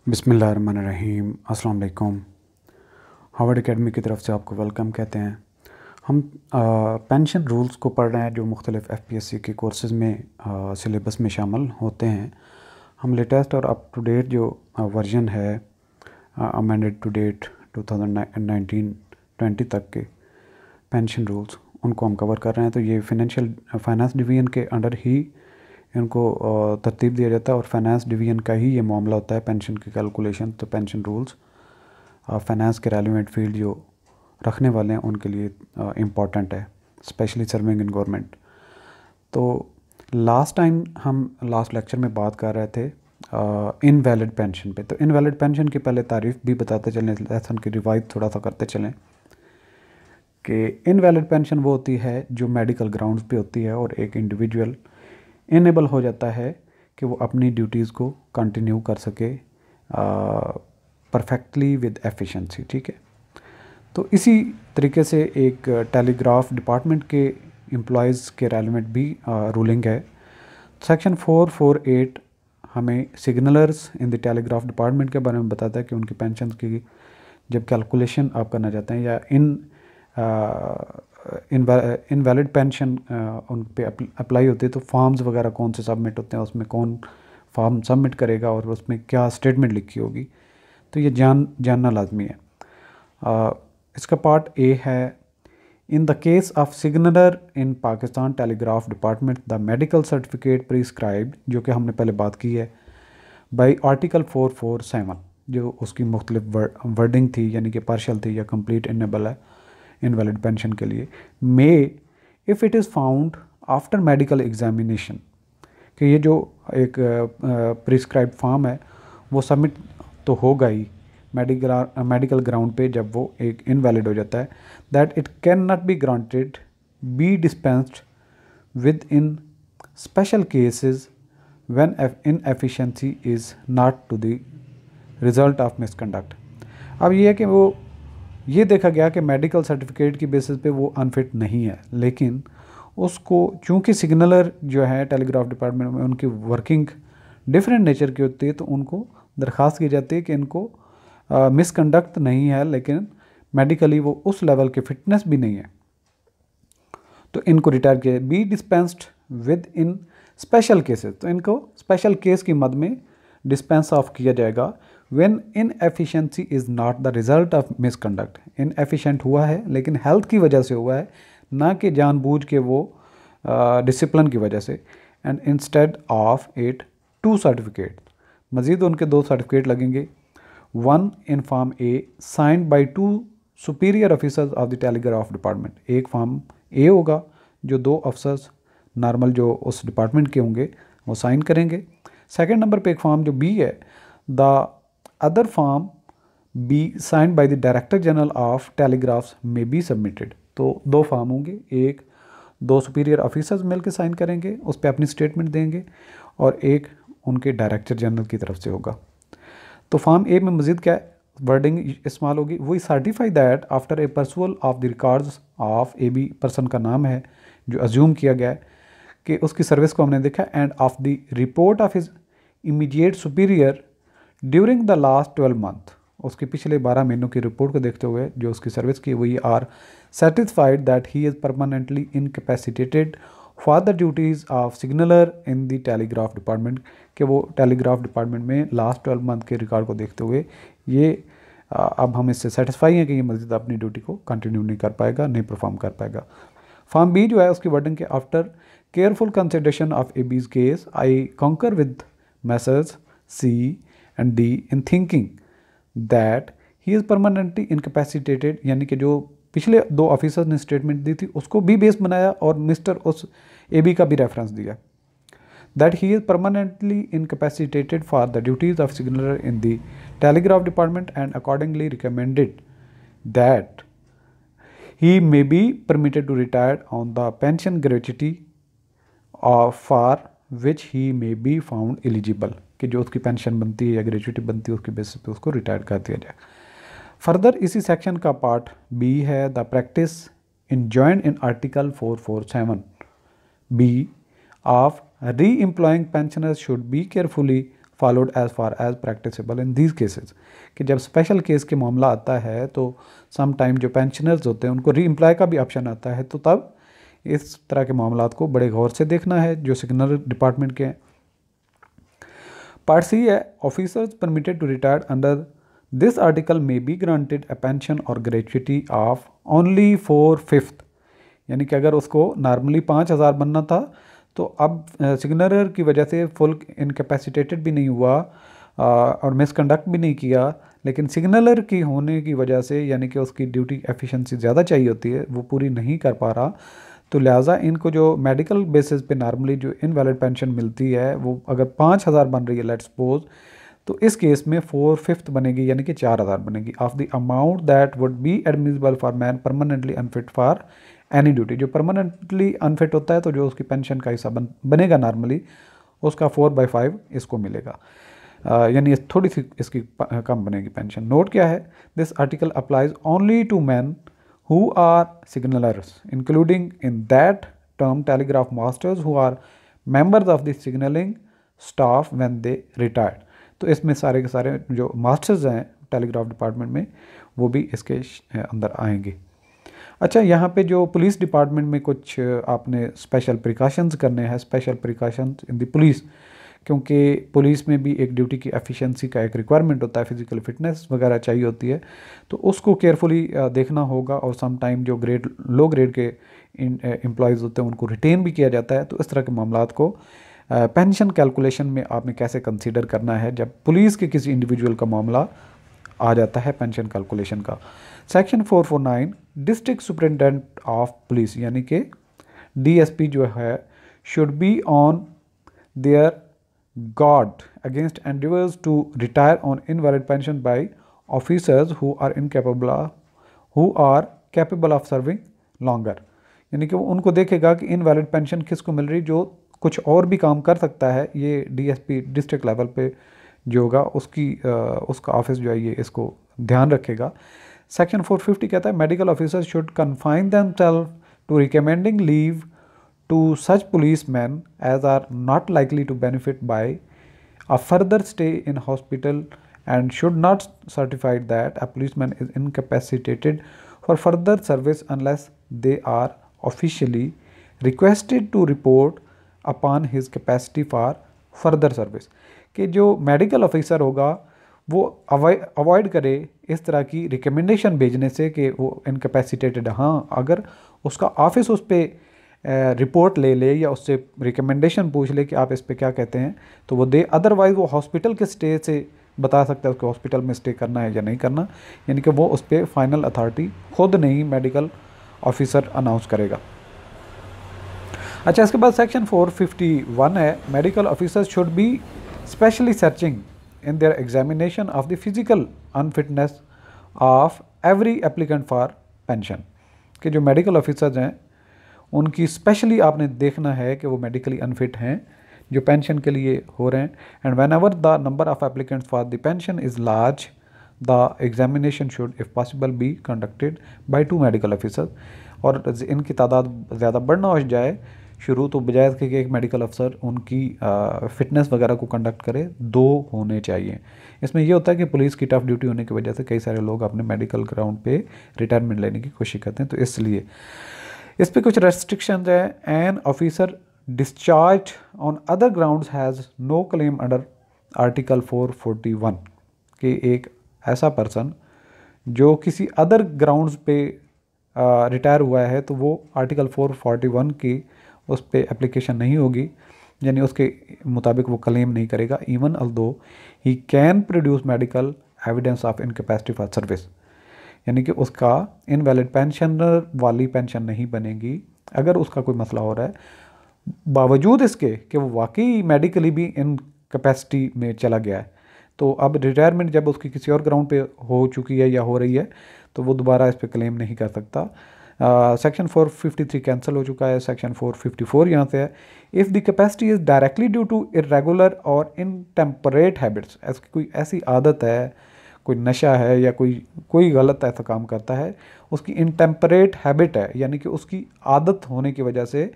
बिस्मिल्लाहिर्रहमानिर्रहीम। अस्सलाम वालेकुम। हार्वर्ड एकेडमी की तरफ से आपको वेलकम कहते हैं। हम पेंशन रूल्स को पढ़ रहे हैं जो मुख्तलिफ़ एफपीएससी के कोर्सेज़ में सिलेबस में शामिल होते हैं। हम लेटेस्ट और अप टू डेट जो वर्जन है अमेंडेड टू डेट 2019-20 तक के पेंशन रूल्स उनको हम कवर कर रहे हैं। तो ये फाइनेंस डिवीज़न के अंडर ही इनको तरतीब दिया जाता है और फाइनेंस डिवीज़न का ही ये मामला होता है पेंशन की कैलकुलेशन। तो पेंशन रूल्स फाइनेंस के रेलिवेंट फील्ड जो रखने वाले हैं उनके लिए इम्पॉर्टेंट है, स्पेशली सर्विंग इन गवर्नमेंट। तो लास्ट लेक्चर में बात कर रहे थे इनवैलिड पेंशन पे। तो इनवैलिड पेंशन की पहले तारीफ़ भी बताते चलें, लेसन की रिवाइज थोड़ा सा करते चलें कि इनवैलिड पेंशन वो होती है जो मेडिकल ग्राउंड्स पे होती है और एक इंडिविजुअल इनेबल हो जाता है कि वो अपनी ड्यूटीज़ को कंटिन्यू कर सके परफेक्टली विद एफिशिएंसी। ठीक है, तो इसी तरीके से एक टेलीग्राफ डिपार्टमेंट के एम्प्लॉयज़ के रेलिवेंट भी रूलिंग है। सेक्शन 448 हमें सिग्नलर्स इन द टेलीग्राफ डिपार्टमेंट के बारे में बताता है कि उनकी पेंशन की जब कैलकुलेशन आप करना चाहते हैं या इनवैलिड पेंशन उन पे अप्लाई होती है तो फॉर्म्स वगैरह कौन से सबमिट होते हैं, उसमें कौन फॉर्म सबमिट करेगा और उसमें क्या स्टेटमेंट लिखी होगी, तो ये जानना लाजमी है। इसका पार्ट ए है, in the case of signaller in Pakistan telegraph department the medical certificate prescribed, जो कि हमने पहले बात की है, बाई आर्टिकल 447 जो उसकी मुख्तलिफ वर्डिंग थी, यानी कि पार्शल थी या कंप्लीट इनेबल है इनवैलिड पेंशन के लिए, may if it is found after medical examination, कि ये जो एक प्रिस्क्राइब्ड फॉर्म है वो सबमिट तो होगा ही मेडिकल ग्राउंड पे जब वो एक इनवैलिड हो जाता है, that it can not be granted be dispensed with in special cases when inefficiency is not to the result of misconduct. अब ये है कि वो ये देखा गया कि मेडिकल सर्टिफिकेट की बेसिस पे वो अनफिट नहीं है, लेकिन उसको चूँकि सिग्नलर जो है टेलीग्राफ डिपार्टमेंट में उनकी वर्किंग डिफरेंट नेचर की होती है, तो उनको दरख्वास्त की जाती है कि इनको मिसकंडक्ट नहीं है लेकिन मेडिकली वो उस लेवल की फ़िटनेस भी नहीं है, तो इनको रिटायर किया be dispensed with in special cases. तो इनको स्पेशल केस की मद में डिस्पेंस ऑफ किया जाएगा when inefficiency is not the result of misconduct. Inefficient हुआ है लेकिन हेल्थ की वजह से हुआ है, ना कि जानबूझ के वो डिसिप्लिन की वजह से। And instead of it 2 certificate, मज़ीद उनके 2 सर्टिफिकेट लगेंगे। One in form A signed by 2 superior officers of the telegraph department. एक फॉर्म ए होगा जो 2 अफसर्स नॉर्मल जो उस डिपार्टमेंट के होंगे वो साइन करेंगे। सेकेंड नंबर पे एक फॉर्म जो बी है, the other form be signed by the director general of telegraphs में बी सबमिटेड। तो 2 फॉर्म होंगे, एक 2 सुपीरियर ऑफिसर्स मिल के साइन करेंगे, उस पर अपनी स्टेटमेंट देंगे, और एक उनके डायरेक्टर जनरल की तरफ से होगा। तो फॉर्म ए में मज़ीद क्या वर्डिंग इस्तेमाल होगी, वही certify that after a perusal of the records of A B, person का नाम है जो अज्यूम किया गया है कि उसकी सर्विस को हमने देखा, end of the report of his immediate superior during the last 12 month, उसके पिछले 12 महीनों की रिपोर्ट को देखते हुए जो उसकी सर्विस की हुई are satisfied that he is permanently incapacitated for the duties of signaller in the telegraph department, कि वो टेलीग्राफ डिपार्टमेंट में लास्ट 12 मंथ के रिकॉर्ड को देखते हुए ये अब हम इससे सेटिस्फाई हैं कि ये मज़ीद अपनी ड्यूटी को कंटिन्यू नहीं कर पाएगा, नहीं परफॉर्म कर पाएगा। फॉर्म बी जो है उसकी वर्डिंग के after careful consideration of A B's case I concur with Messrs C and D in thinking that he is permanently incapacitated, यानी कि जो पिछले 2 ऑफिसर्स ने स्टेटमेंट दी थी उसको भी बेस बनाया और मिस्टर उस ए बी का भी रेफरेंस दिया, that he is permanently incapacitated for the duties of signaller in the telegraph department and accordingly recommended that he may be permitted to retire on the pension gratuity for which he may be found eligible, कि जो उसकी pension बनती है या gratuity बनती है उसकी basis पे उसको रिटायर कर दिया जाए। फर्दर इसी सेक्शन का पार्ट बी है, the practice enjoined in Article 447 B of re-employing pensioners should be carefully followed as far as practicable in these cases, कि जब स्पेशल केस के मामला आता है तो सम टाइम जो पेंशनर्स होते हैं उनको री एम्प्लॉय का भी ऑप्शन आता है, तो तब इस तरह के मामला को बड़े गौर से देखना है जो सिग्नल डिपार्टमेंट के हैं। पार्ट सी है, officers permitted to retire under this article may be granted a pension और ग्रेचुइटी ऑफ ओनली 4/5, यानी कि अगर उसको नॉर्मली 5,000 बनना था तो अब सिग्नलर की वजह से फुल इनकेपेसिटेटेड भी नहीं हुआ और मिसकंडक्ट भी नहीं किया, लेकिन सिग्नलर की होने की वजह से यानी कि उसकी ड्यूटी एफिशिएंसी ज़्यादा चाहिए होती है, वो पूरी नहीं कर पा रहा, तो लिहाजा इनको जो मेडिकल बेसिस पे नॉर्मली जो इनवैलिड पेंशन मिलती है वो अगर 5,000 बन रही है लेट्स सपोज, तो इस केस में 4/5 बनेगी यानी कि 4,000 बनेगी of the amount that would be admissible for man permanently unfit for any duty. जो परमानेंटली अनफिट होता है तो जो उसकी पेंशन का हिस्सा बनेगा नॉर्मली उसका 4/5 इसको मिलेगा, यानी थोड़ी सी इसकी कम बनेगी पेंशन। नोट क्या है, this article applies only to man who are signalers, including in that term telegraph masters who are members of the signaling staff when they retired। तो इसमें सारे के सारे जो मास्टर्स हैं टेलीग्राफ डिपार्टमेंट में वो भी इसके अंदर आएंगे। अच्छा, यहाँ पे जो पुलिस डिपार्टमेंट में कुछ आपने स्पेशल प्रिकॉशंस करने हैं, special precautions in the police, क्योंकि पुलिस में भी एक ड्यूटी की एफिशिएंसी का एक रिक्वायरमेंट होता है, फिजिकल फिटनेस वगैरह चाहिए होती है, तो उसको केयरफुली देखना होगा। और सम टाइम जो लो ग्रेड के एम्प्लॉयज़ होते हैं उनको रिटेन भी किया जाता है, तो इस तरह के मामलात को पेंशन कैलकुलेशन में आपने कैसे कंसीडर करना है जब पुलिस के किसी इंडिविजुअल का मामला आ जाता है पेंशन कैलकुलेशन का। Section 449 district superintendent of police यानी कि DSP जो है should be on their guard against endeavors to retire on invalid pension by officers who are capable of serving longer, यानी कि वो उनको देखेगा कि इनवैलिड पेंशन किसको मिल रही जो कुछ और भी काम कर सकता है। ये DSP डिस्ट्रिक्ट लेवल पे जो होगा उसका ऑफिस जो है ये इसको ध्यान रखेगा। सेक्शन 450 कहता है medical officers should confine themselves to recommending leave to such policemen as are not likely to benefit by a further stay in hospital and should not certify that a policeman is incapacitated for further service unless they are officially requested to report upon his capacity for further service। कि जो medical officer होगा वो avoid करे इस तरह की recommendation भेजने से कि वो इनकैपेसिटेटेड, हाँ अगर उसका ऑफिस उस पर रिपोर्ट ले या उससे रिकमेंडेशन पूछ ले कि आप इस पे क्या कहते हैं तो वो दे, अदरवाइज़ वो हॉस्पिटल के स्टे से बता सकता है उसको हॉस्पिटल में स्टे करना है या नहीं करना, यानी कि वो उस पर फाइनल अथॉरिटी खुद नहीं मेडिकल ऑफिसर अनाउंस करेगा। अच्छा, इसके बाद सेक्शन 451 है medical officers should be specially searching in their examination of the physical unfitness of every applicant for pension, कि जो मेडिकल ऑफिसर्स हैं उनकी स्पेशली आपने देखना है कि वो मेडिकली अनफिट हैं जो पेंशन के लिए हो रहे हैं। And when ever the number of applicants for the pension is large the examination should if possible be conducted by 2 medical officer. और इनकी तादाद ज़्यादा बढ़ना हो जाए शुरू तो बजाय कि एक मेडिकल अफसर उनकी फ़िटनेस वगैरह को कंडक्ट करे, 2 होने चाहिए। इसमें यह होता है कि पुलिस की टफ ड्यूटी होने की वजह से कई सारे लोग अपने मेडिकल ग्राउंड पे रिटायरमेंट लेने की कोशिश करते हैं, तो इसलिए इस पर कुछ रेस्ट्रिक्शंस हैं। An officer discharge on other grounds has no claim under article 441, कि एक ऐसा पर्सन जो किसी अदर ग्राउंड्स पे रिटायर हुआ है तो वो आर्टिकल 441 की उस पर एप्लीकेशन नहीं होगी, यानी उसके मुताबिक वो क्लेम नहीं करेगा even although he can produce medical evidence of incapacity for service, यानी कि उसका इनवैलिड पेंशनर वाली पेंशन नहीं बनेगी अगर उसका कोई मसला हो रहा है, बावजूद इसके कि वो वाकई मेडिकली भी इन कैपेसिटी में चला गया है। तो अब रिटायरमेंट जब उसकी किसी और ग्राउंड पे हो चुकी है या हो रही है तो वो दोबारा इस पर क्लेम नहीं कर सकता। सेक्शन 453 कैंसिल हो चुका है। सेक्शन 454 यहाँ से है, if the capacity is directly due to irregular और इनटेम्परेट हैबिट्स, कोई ऐसी आदत है, कोई नशा है या कोई गलत ऐसा काम करता है, उसकी इनटेम्परेट हैबिट है यानी कि उसकी आदत होने की वजह से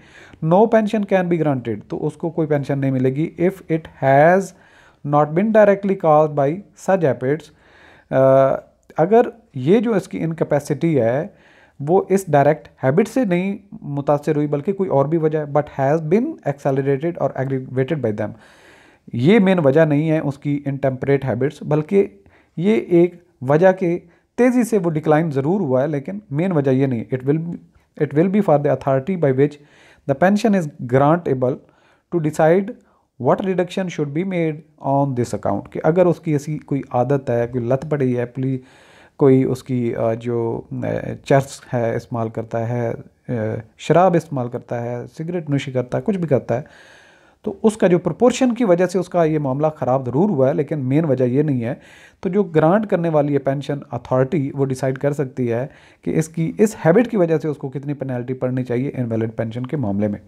no pension can be granted, तो उसको कोई पेंशन नहीं मिलेगी if it has not been directly caused by such habits, अगर ये जो इसकी इनकैपेसिटी है वो इस डायरेक्ट हैबिट से नहीं मुतासर हुई बल्कि कोई और भी वजह है, बट हैज़ बिन एक्सेलरेटेड और एग्रीवेटेड बाई दैम, ये मेन वजह नहीं है उसकी इनटेम्परेट हैबिट्स, बल्कि ये एक वजह के तेज़ी से वो डिक्लाइन ज़रूर हुआ है, लेकिन मेन वजह ये नहीं। It will be for the authority by which the pension is grantable to decide what reduction should be made on this account, कि अगर उसकी ऐसी कोई आदत है, कोई लत पड़ी है, कोई उसकी जो चर्स है इस्तेमाल करता है, शराब इस्तेमाल करता है, सिगरेट नोशी करता है, कुछ भी करता है, तो उसका जो प्रोपोर्शन की वजह से उसका ये मामला ख़राब ज़रूर हुआ है, लेकिन मेन वजह ये नहीं है। तो जो ग्रांट करने वाली है पेंशन अथॉरिटी, वो डिसाइड कर सकती है कि इसकी इस हैबिट की वजह से उसको कितनी पेनल्टी पड़नी चाहिए इनवैलिड पेंशन के मामले में।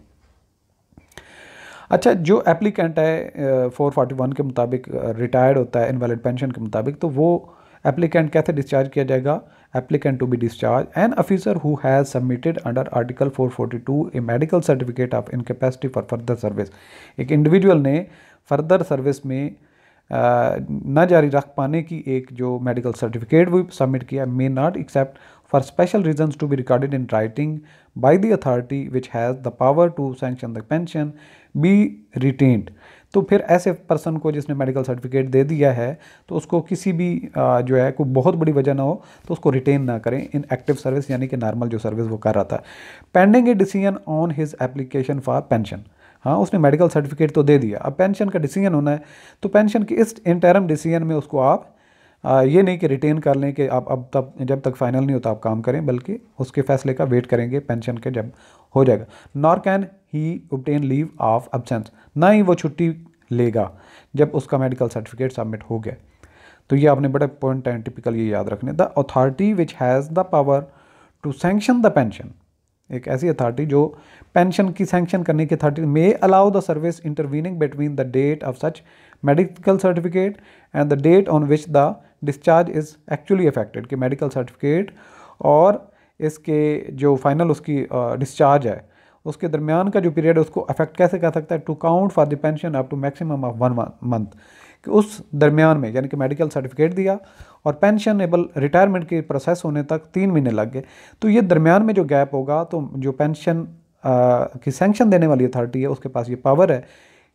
अच्छा, जो एप्लीकेंट है 441 के मुताबिक रिटायर्ड होता है इनवैलिड पेंशन के मुताबिक, तो वो एप्लीकेंट कैसे डिस्चार्ज किया जाएगा? Applicant to be discharge an officer who has submitted under article 442 a medical certificate of incapacity for further service. एक इंडिविजुअल ने फर्दर सर्विस में न जारी रख पाने की एक जो मेडिकल सर्टिफिकेट वो सबमिट किया, may not except for special reasons to be recorded in writing by the authority which has the power to sanction the pension be retained. तो फिर ऐसे पर्सन को जिसने मेडिकल सर्टिफिकेट दे दिया है, तो उसको किसी भी जो है कोई बहुत बड़ी वजह ना हो तो उसको रिटेन ना करें इन एक्टिव सर्विस, यानी कि नॉर्मल जो सर्विस वो कर रहा था। Pending a decision on his application for pension, हाँ उसने मेडिकल सर्टिफिकेट तो दे दिया, अब पेंशन का डिसीजन होना है, तो पेंशन के इस इंटरम डिसीजन में उसको आप ये नहीं कि रिटेन कर लें कि आप अब तब जब तक फाइनल नहीं होता आप काम करें, बल्कि उसके फैसले का वेट करेंगे पेंशन के जब हो जाएगा। Nor can he obtain leave of absence, ना ही वो छुट्टी लेगा जब उसका मेडिकल सर्टिफिकेट सबमिट हो गया। तो ये आपने बड़ा पॉइंट है, टिपिकल ये याद रखने। The authority which has the power to sanction the pension, एक ऐसी अथॉरिटी जो पेंशन की सैंक्शन करने की authority may allow the service intervening between the date of such medical certificate and the date on which the discharge is actually affected, कि medical certificate और इसके जो फाइनल उसकी डिस्चार्ज है उसके दरमियान का जो पीरियड है उसको अफेक्ट कैसे कर सकता है? To count for the pension up to maximum of 1 month, कि उस दरमियान में यानी कि मेडिकल सर्टिफिकेट दिया और पेंशनेबल रिटायरमेंट के प्रोसेस होने तक 3 महीने लग गए, तो ये दरमियान में जो गैप होगा, तो जो पेंशन की सैंक्शन देने वाली अथॉरिटी है उसके पास ये पावर है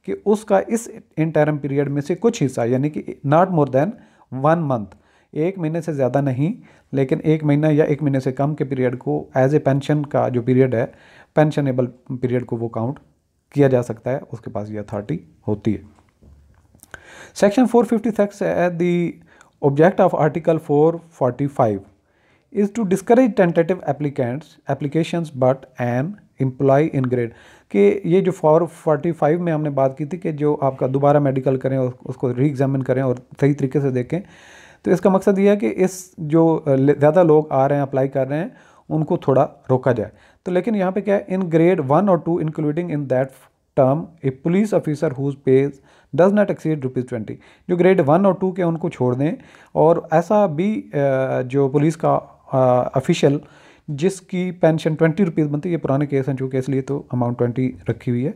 कि उसका इस इंटरम पीरियड में से कुछ हिस्सा, यानी कि नॉट मोर देन 1 मंथ, 1 महीने से ज़्यादा नहीं, लेकिन 1 महीना या 1 महीने से कम के पीरियड को एज ए पेंशन का जो पीरियड है, पेंशनेबल पीरियड को वो काउंट किया जा सकता है, उसके पास ये अथॉरिटी होती है। सेक्शन 456 है the object of article 445 is to discourage tentative applications but an employ in grade, कि ये जो 445 में हमने बात की थी कि जो आपका दोबारा मेडिकल करें और उसको री एग्जामिन करें और सही तरीके से देखें, तो इसका मकसद ये है कि इस जो ज़्यादा लोग आ रहे हैं अप्लाई कर रहे हैं उनको थोड़ा रोका जाए। तो लेकिन यहाँ पे क्या है, इन ग्रेड 1 और 2 including in that term a police officer whose pays does not exceed ₹20, जो ग्रेड 1 और 2 के उनको छोड़ दें, और ऐसा भी जो पुलिस का ऑफिशियल जिसकी पेंशन ₹20 बनती है, ये पुराने केस हैं चूँकि इसलिए तो अमाउंट 20 रखी हुई है,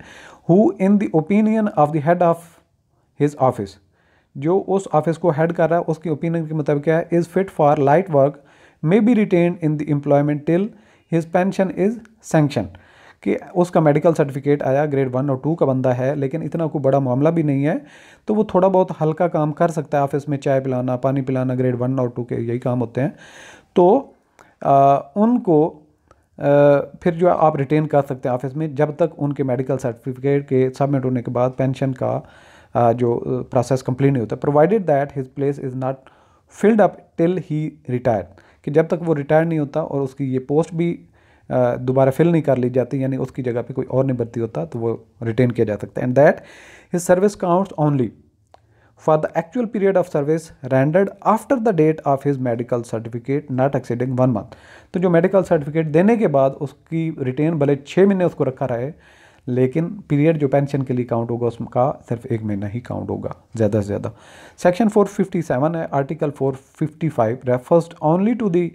who in the opinion of the head of his office, जो उस ऑफिस को हेड कर रहा है उसके ओपिनियन के मुताबिक क्या है, is fit for light work may be retained in the employment till his pension is sanction, कि उसका मेडिकल सर्टिफिकेट आया, ग्रेड 1 और 2 का बंदा है, लेकिन इतना कोई बड़ा मामला भी नहीं है, तो वो थोड़ा बहुत हल्का काम कर सकता है ऑफिस में, चाय पिलाना, पानी पिलाना, ग्रेड 1 और 2 के यही काम होते हैं, तो उनको फिर जो आप रिटेन कर सकते हैं ऑफिस में जब तक उनके मेडिकल सर्टिफिकेट के सबमिट होने के बाद पेंशन का जो प्रोसेस कंप्लीट नहीं होता, provided that his place is not filled up till he retire, कि जब तक वो रिटायर नहीं होता और उसकी ये पोस्ट भी दोबारा फिल नहीं कर ली जाती, यानी उसकी जगह पे कोई और नहीं भर्ती होता, तो वो रिटेन किया जा सकता है। And that his service counts only for the actual period of service rendered after the date of his medical certificate not exceeding 1 month, तो जो मेडिकल सर्टिफिकेट देने के बाद उसकी रिटेन भले 6 महीने उसको रखा रहे, लेकिन पीरियड जो पेंशन के लिए काउंट होगा उसका सिर्फ 1 महीना ही काउंट होगा ज़्यादा से ज़्यादा। सेक्शन 457 है, article 455 refers only to the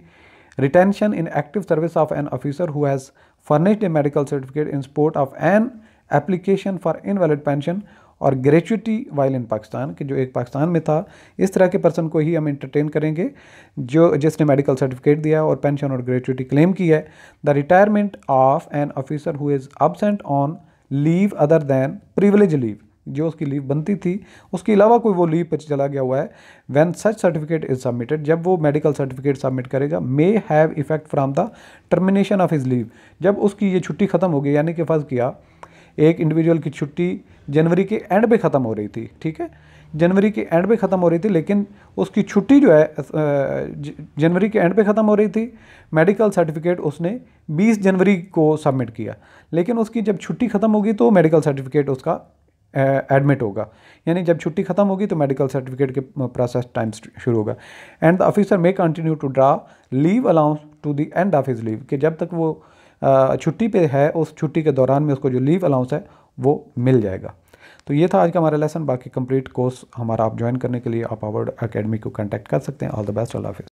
retention in active service of an officer who has furnished a medical certificate in support of an application for invalid pension और ग्रेचुइटी वाइल इन पाकिस्तान, कि जो एक पाकिस्तान में था, इस तरह के पर्सन को ही हम इंटरटेन करेंगे जो जिसने मेडिकल सर्टिफिकेट दिया और पेंशन और ग्रेचुइटी क्लेम की है। The retirement of an officer who is absent on leave other than privilege leave, जो उसकी लीव बनती थी उसके अलावा कोई वो लीव पर चला गया हुआ है, when such certificate is submitted, जब वो मेडिकल सर्टिफिकेट सबमिट करेगा, may have effect from the termination of his leave, जब उसकी ये छुट्टी ख़त्म हो गई, यानी कि फ़र्ज़ किया एक इंडिविजुअल की छुट्टी जनवरी के एंड पे ख़त्म हो रही थी, ठीक है, जनवरी के एंड पे ख़त्म हो रही थी, लेकिन उसकी छुट्टी जो है जनवरी के एंड पे ख़त्म हो रही थी, मेडिकल सर्टिफिकेट उसने 20 जनवरी को सबमिट किया, लेकिन उसकी जब छुट्टी ख़त्म होगी तो मेडिकल सर्टिफिकेट उसका एडमिट होगा, यानी जब छुट्टी ख़त्म होगी तो मेडिकल सर्टिफिकेट के प्रोसेस टाइम शुरू होगा। And the officer may continue to draw leave allowance to the end of his leave, कि जब तक वो छुट्टी पे है उस छुट्टी के दौरान में उसको जो लीव अलाउंस है वो मिल जाएगा। तो ये था आज का हमारा लेसन। बाकी कंप्लीट कोर्स हमारा आप ज्वाइन करने के लिए आप पावर्ड एकेडमी को कांटेक्ट कर सकते हैं। ऑल द बेस्ट, अल्लाह हाफिज़।